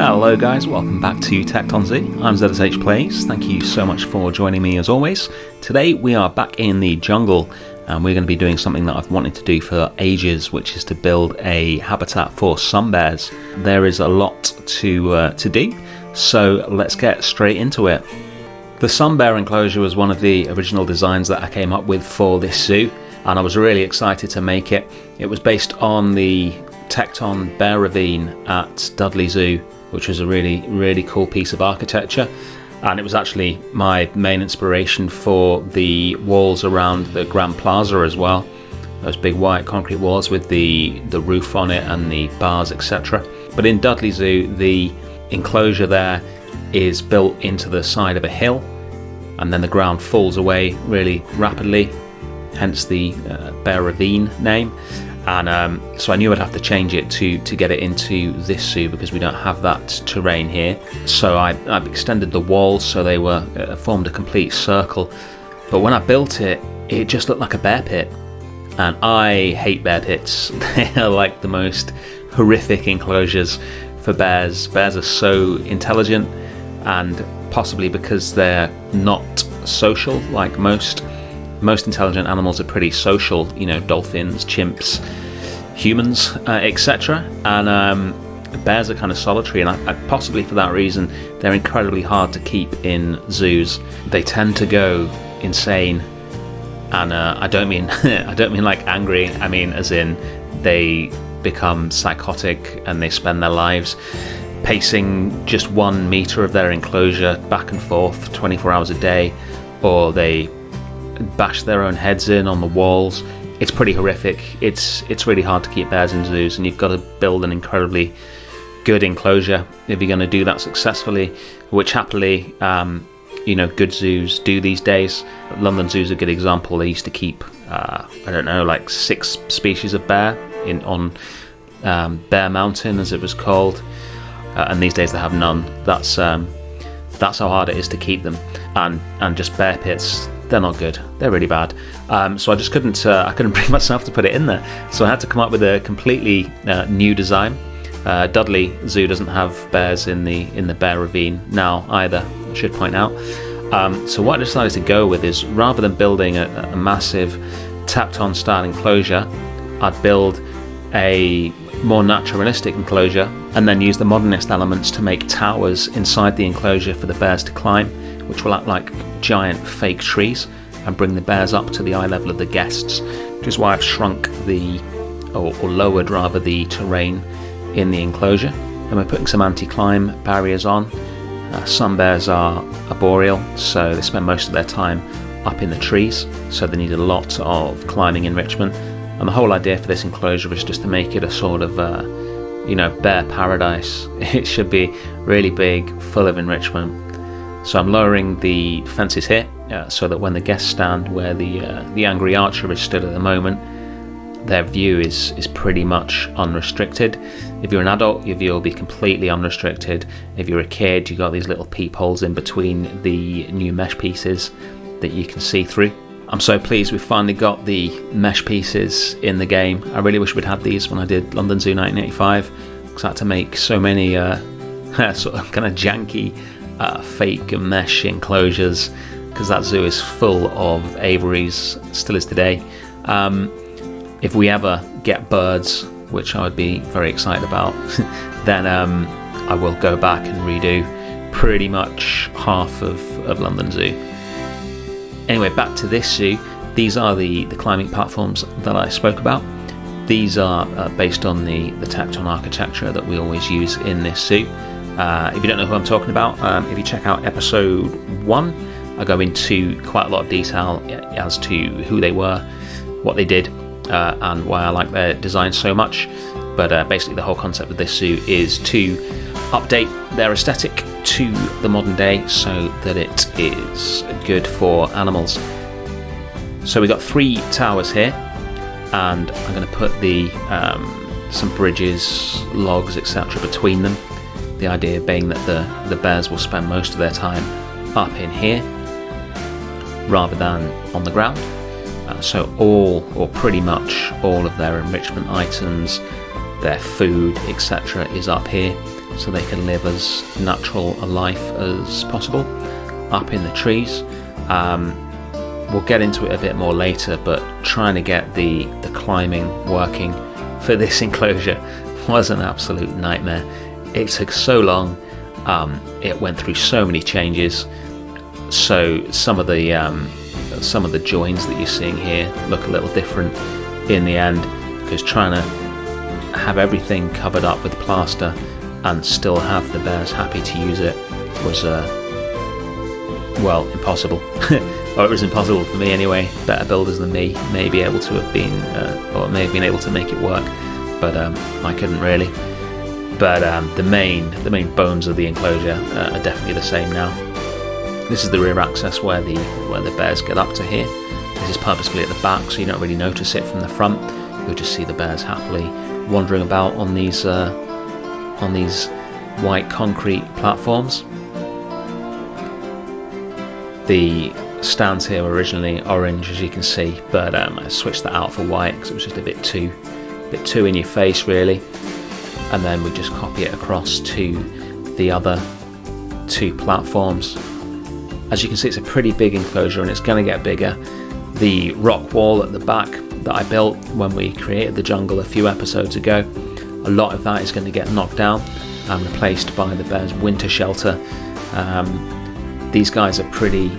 Hello guys, welcome back to Tekton Zoo. I'm ZSH Plays. Thank you so much for joining me as always. Today we are back in the jungle and we're going to be doing something that I've wanted to do for ages, which is to build a habitat for sun bears. There is a lot to do, so let's get straight into it. The sun bear enclosure was one of the original designs that I came up with for this zoo, and I was really excited to make it. It was based on the Tekton bear ravine at Dudley Zoo, which was a really cool piece of architecture, and it was actually my main inspiration for the walls around the Grand Plaza as well. Those big white concrete walls with the roof on it and the bars, etc. But in Dudley Zoo, the enclosure there is built into the side of a hill, and then the ground falls away really rapidly, hence the bear ravine name. And so I knew I'd have to change it to get it into this zoo because we don't have that terrain here. So I've extended the walls so they were formed a complete circle. But when I built it, it just looked like a bear pit. And I hate bear pits. They are like the most horrific enclosures for bears. Bears are so intelligent, and possibly because they're not social like most intelligent animals are pretty social, you know, dolphins, chimps, humans, etc. And bears are kind of solitary, and I possibly for that reason they're incredibly hard to keep in zoos. They tend to go insane, and I don't mean like angry. I mean as in they become psychotic and they spend their lives pacing just 1 meter of their enclosure back and forth 24 hours a day, or they bash their own heads in on the walls. It's pretty horrific. It's really hard to keep bears in zoos, and you've got to build an incredibly good enclosure if you're going to do that successfully, which happily you know, good zoos do these days. London Zoo's a good example. They used to keep I don't know, like 6 species of bear on Bear Mountain, as it was called, and these days they have none. That's how hard it is to keep them. And just bear pits, they're not good. They're really bad. So I just couldn't bring myself to put it in there. So I had to come up with a completely new design. Dudley Zoo doesn't have bears in the bear ravine now either, I should point out. So what I decided to go with is, rather than building a massive Tekton style enclosure, I'd build a more naturalistic enclosure and then use the Modernist elements to make towers inside the enclosure for the bears to climb, which will act like giant fake trees and bring the bears up to the eye level of the guests, which is why I've shrunk or lowered rather the terrain in the enclosure. And we're putting some anti-climb barriers on. Some bears are arboreal, so they spend most of their time up in the trees, so they need a lot of climbing enrichment. And the whole idea for this enclosure is just to make it a sort of you know, bear paradise. It should be really big, full of enrichment. So I'm lowering the fences here so that when the guests stand where the angry archer is stood at the moment, their view is pretty much unrestricted. If you're an adult, your view will be completely unrestricted. If you're a kid, you've got these little peepholes in between the new mesh pieces that you can see through. I'm so pleased we've finally got the mesh pieces in the game. I really wish we'd had these when I did London Zoo 1985, because I had to make so many sort of kind of janky fake mesh enclosures, because that zoo is full of aviaries, still is today. If we ever get birds, which I would be very excited about, then I will go back and redo pretty much half of London Zoo. Anyway, back to this zoo. These are the climbing platforms that I spoke about. These are based on the Tekton architecture that we always use in this zoo. If you don't know who I'm talking about, if you check out episode 1, I go into quite a lot of detail as to who they were, what they did, and why I like their design so much. But basically the whole concept of this zoo is to update their aesthetic to the modern day so that it is good for animals. So we've got 3 towers here, and I'm going to put some bridges, logs, etc. between them. The idea being that the bears will spend most of their time up in here rather than on the ground. So all, or pretty much all of their enrichment items, their food, etc. is up here. so they can live as natural a life as possible up in the trees. We'll get into it a bit more later, but trying to get the climbing working for this enclosure was an absolute nightmare. It took so long. It went through so many changes, so some of the joins that you're seeing here look a little different in the end, because trying to have everything covered up with plaster and still have the bears happy to use it was well, impossible. Or it was impossible for me anyway. Better builders than me may be able to have been or may have been able to make it work, but I couldn't really. But the main bones of the enclosure are definitely the same now. This is the rear access where the bears get up to here. This is purposefully at the back, so you don't really notice it from the front. You'll just see the bears happily wandering about on these white concrete platforms. The stands here were originally orange, as you can see, but I switched that out for white because it was just a bit too in your face, really. And then we just copy it across to the other two platforms. As you can see, it's a pretty big enclosure, and it's going to get bigger. The rock wall at the back that I built when we created the jungle a few episodes ago, a lot of that is going to get knocked down and replaced by the bears' winter shelter. These guys are pretty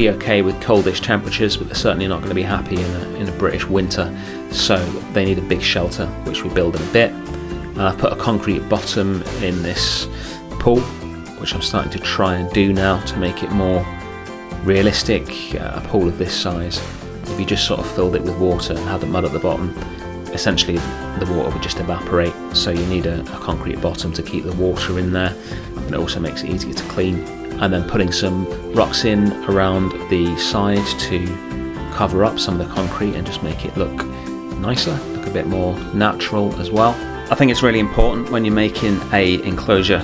okay with coldish temperatures, but they're certainly not going to be happy in a British winter, so they need a big shelter, which we build in a bit. And I've put a concrete bottom in this pool, which I'm starting to try and do now to make it more realistic. A pool of this size, if you just sort of filled it with water and had the mud at the bottom, essentially the water would just evaporate, so you need a concrete bottom to keep the water in there, and it also makes it easier to clean. And then putting some rocks in around the side to cover up some of the concrete and just make it look nicer, look a bit more natural as well. I think it's really important when you're making a enclosure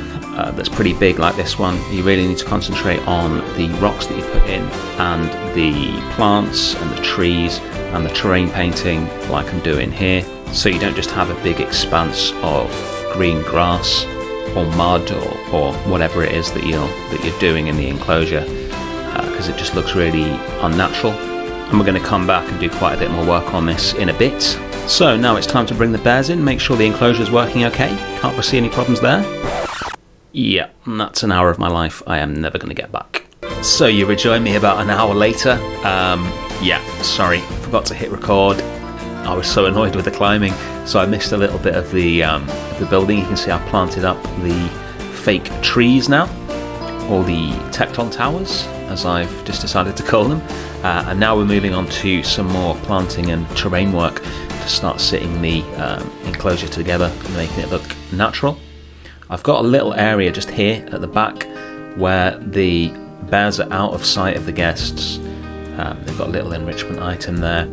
that's pretty big like this one. You really need to concentrate on the rocks that you put in and the plants and the trees and the terrain painting like I'm doing here, so you don't just have a big expanse of green grass or mud or whatever it is that you're doing in the enclosure, because it just looks really unnatural. And we're going to come back and do quite a bit more work on this in a bit. So now it's time to bring the bears in, make sure the enclosure is working okay. Can't foresee any problems there. Yeah, that's an hour of my life I am never going to get back. So you rejoin me about an hour later. Yeah, sorry, forgot to hit record. I was so annoyed with the climbing, so I missed a little bit of the building. You can see I've planted up the fake trees now, or the Tekton towers, as I've just decided to call them. And now we're moving on to some more planting and terrain work to start sitting the enclosure together and making it look natural. I've got a little area just here at the back where the bears are out of sight of the guests. They've got a little enrichment item there.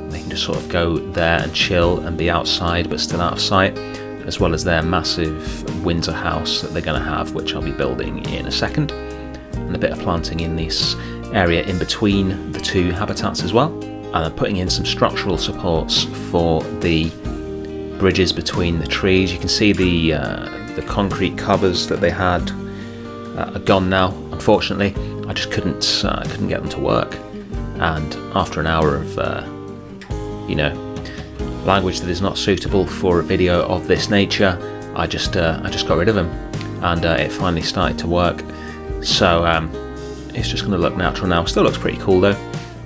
They can just sort of go there and chill and be outside but still out of sight, as well as their massive winter house that they're going to have, which I'll be building in a second, and a bit of planting in this area in between the two habitats as well. And I'm putting in some structural supports for the bridges between the trees. You can see the concrete covers that they had are gone now, unfortunately. I just couldn't get them to work, and after an hour of language that is not suitable for a video of this nature, I just got rid of them, and it finally started to work. So it's just going to look natural now. Still looks pretty cool though.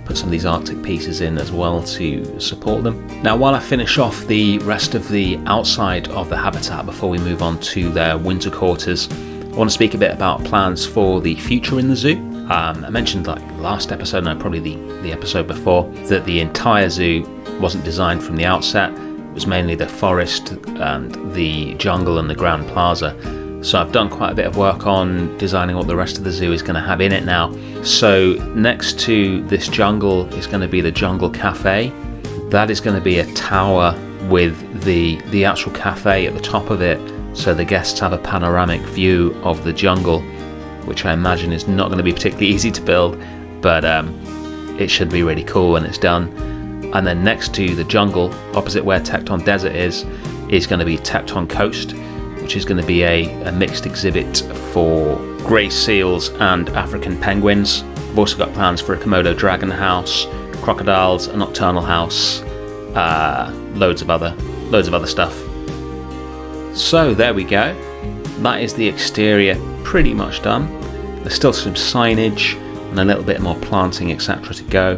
Put some of these Arctic pieces in as well to support them. Now, while I finish off the rest of the outside of the habitat before we move on to their winter quarters, I want to speak a bit about plans for the future in the zoo. I mentioned like last episode, and probably the episode before, that the entire zoo wasn't designed from the outset. It was mainly the forest and the jungle and the Grand Plaza. So I've done quite a bit of work on designing what the rest of the zoo is going to have in it now. So next to this jungle is going to be the Jungle Cafe. That is going to be a tower with the actual cafe at the top of it, so the guests have a panoramic view of the jungle, which I imagine is not going to be particularly easy to build, but it should be really cool when it's done. And then next to the jungle, opposite where Tekton Desert is going to be Tekton Coast, which which is going to be a mixed exhibit for grey seals and African penguins. I've also got plans for a Komodo dragon house, crocodiles, a nocturnal house, loads of other stuff. So there we go. That is the exterior pretty much done. There's still some signage and a little bit more planting, etc. to go,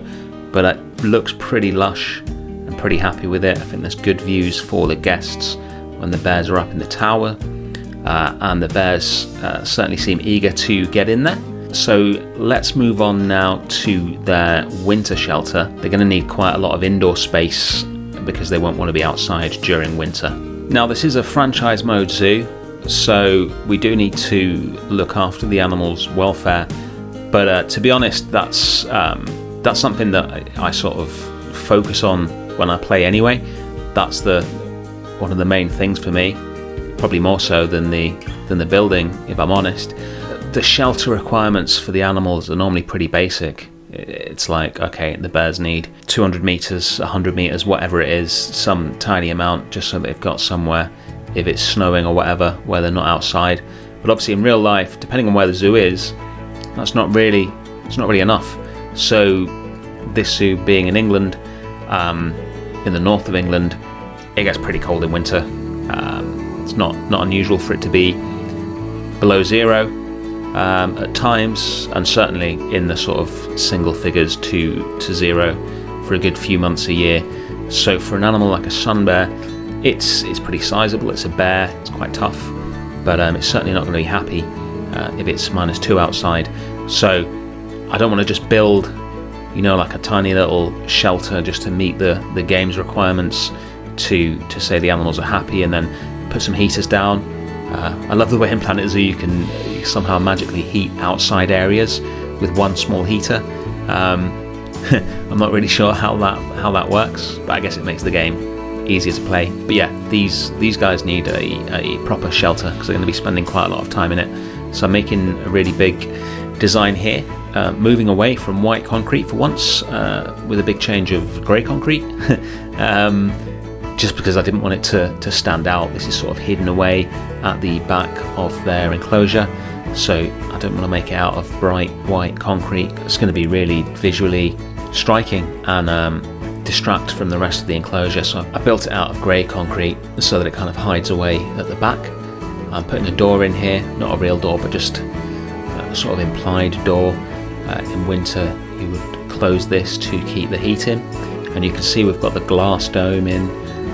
but it looks pretty lush and pretty happy with it. I think there's good views for the guests when the bears are up in the tower, and the bears certainly seem eager to get in there. So let's move on now to their winter shelter. They're going to need quite a lot of indoor space because they won't want to be outside during winter. Now, this is a franchise mode zoo, so we do need to look after the animals' welfare, but to be honest, that's something that I sort of focus on when I play anyway. That's one of the main things for me, probably more so than the building, if I'm honest. The shelter requirements for the animals are normally pretty basic. It's like, okay, the bears need 200 meters, 100 meters, whatever it is, some tiny amount, just so they've got somewhere if it's snowing or whatever, where they're not outside. But obviously in real life, depending on where the zoo is, it's not really enough. So this zoo being in England, in the north of England, it gets pretty cold in winter. It's not unusual for it to be below zero at times, and certainly in the sort of single figures to zero for a good few months a year. So for an animal like a sun bear, it's pretty sizable. It's a bear, it's quite tough, but it's certainly not going to be happy if it's -2 outside. So I don't want to just build, like a tiny little shelter just to meet the game's requirements to say the animals are happy and then put some heaters down. I love the way in Planet Zoo you can somehow magically heat outside areas with one small heater. I'm not really sure how that works, but I guess it makes the game easier to play. But yeah, these guys need a proper shelter because they're going to be spending quite a lot of time in it. So I'm making a really big design here, moving away from white concrete for once, with a big change of grey concrete. Just because I didn't want it to stand out. This is sort of hidden away at the back of their enclosure, so I don't want to make it out of bright white concrete. It's going to be really visually striking and distract from the rest of the enclosure, so I built it out of grey concrete so that it kind of hides away at the back. I'm putting a door in here, not a real door, but just a sort of implied door. In winter you would close this to keep the heat in, and you can see we've got the glass dome in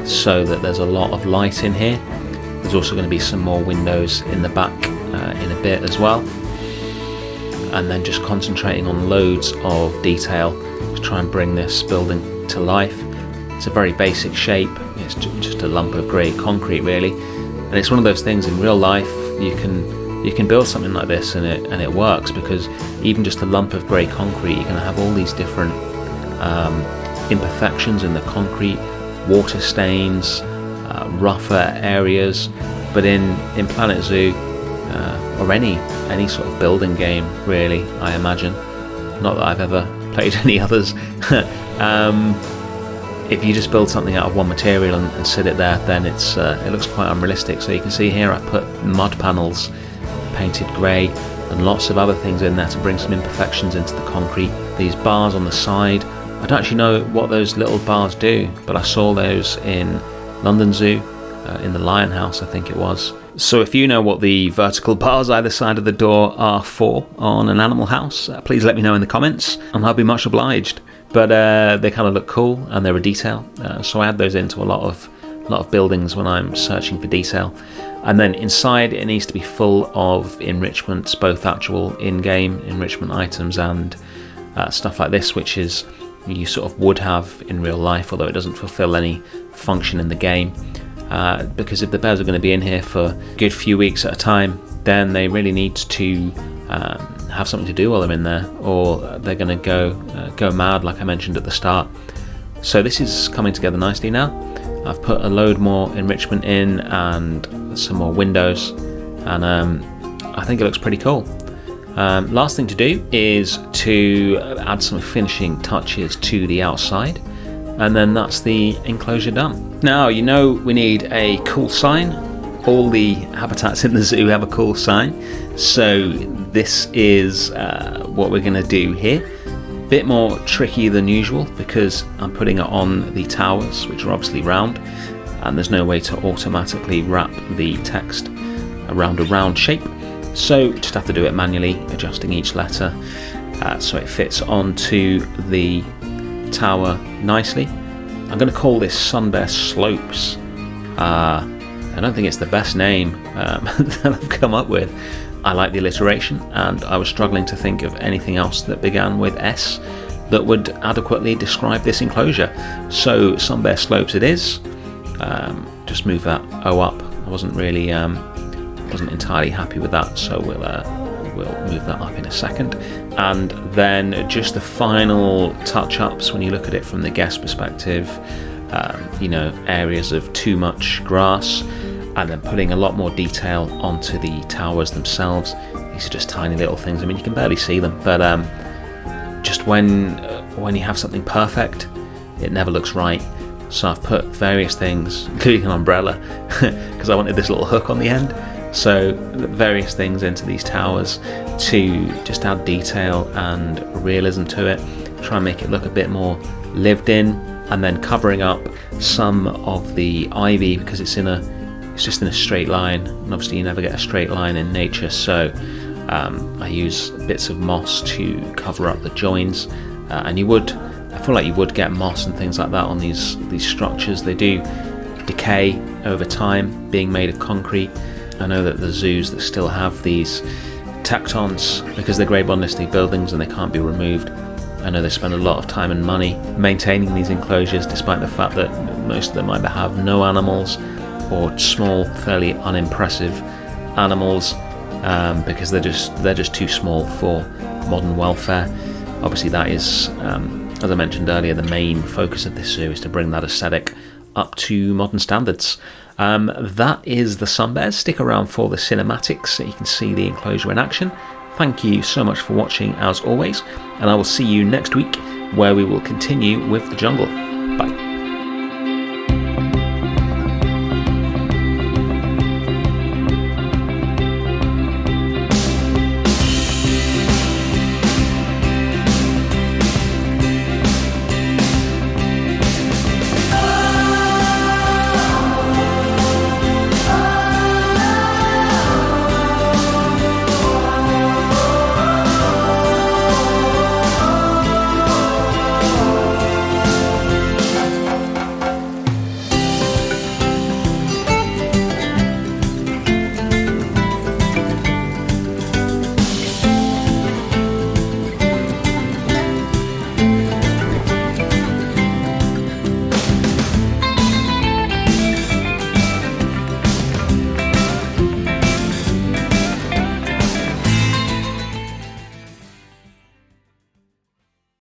so that there's a lot of light in here. There's also going to be some more windows in the back in a bit as well, and then just concentrating on loads of detail to try and bring this building to life. It's a very basic shape, it's just a lump of grey concrete really, and it's one of those things in real life you can build something like this and it works, because even just a lump of grey concrete, you're going to have all these different imperfections in the concrete, water stains, rougher areas. But in Planet Zoo, or any sort of building game really, I imagine, not that I've ever played any others, if you just build something out of one material and sit it there, then it looks quite unrealistic. So you can see here I put mud panels painted grey and lots of other things in there to bring some imperfections into the concrete. These bars on the side, I don't actually know what those little bars do, but I saw those in London Zoo, in the Lion House I think it was. So if you know what the vertical bars either side of the door are for on an animal house, please let me know in the comments and I'll be much obliged. But they kind of look cool and they're a detail, so I add those into a lot of buildings when I'm searching for detail. And then inside it needs to be full of enrichments, both actual in-game enrichment items and stuff like this, which is you sort of would have in real life, although it doesn't fulfill any function in the game. Because if the bears are going to be in here for a good few weeks at a time, then they really need to have something to do while they're in there, or they're going to go mad, like I mentioned at the start. So this is coming together nicely now. I've put a load more enrichment in and some more windows, and I think it looks pretty cool. Last thing to do is to add some finishing touches to the outside, and then that's the enclosure done. Now, we need a cool sign all the habitats in the zoo have a call sign, so this is what we're going to do here. Bit more tricky than usual because I'm putting it on the towers, which are obviously round, and there's no way to automatically wrap the text around a round shape, so just have to do it manually, adjusting each letter so it fits onto the tower nicely. I'm going to call this Sunbear Slopes. I don't think it's the best name that I've come up with. I like the alliteration, and I was struggling to think of anything else that began with S that would adequately describe this enclosure. So Sunbear Slopes it is. Just move that O up. I wasn't entirely happy with that, so we'll move that up in a second. And then just the final touch-ups when you look at it from the guest perspective. Areas of too much grass, and then putting a lot more detail onto the towers themselves. These are just tiny little things. I mean, you can barely see them, but just when you have something perfect, it never looks right. So I've put various things, including an umbrella, because I wanted this little hook on the end. So various things into these towers to just add detail and realism to it, try and make it look a bit more lived in, and then covering up some of the ivy because it's just in a straight line, and obviously you never get a straight line in nature, so I use bits of moss to cover up the joins, and I feel like you would get moss and things like that on these structures. They do decay over time, being made of concrete. I know that the zoos that still have these Tektons, because they're grey modernistic buildings and they can't be removed, I know they spend a lot of time and money maintaining these enclosures, despite the fact that most of them either have no animals or small, fairly unimpressive animals, because they're just too small for modern welfare. Obviously that is, as I mentioned earlier, the main focus of this zoo is to bring that aesthetic up to modern standards. That is the Sunbears. Stick around for the cinematics so you can see the enclosure in action. Thank you so much for watching as always, and I will see you next week where we will continue with the jungle.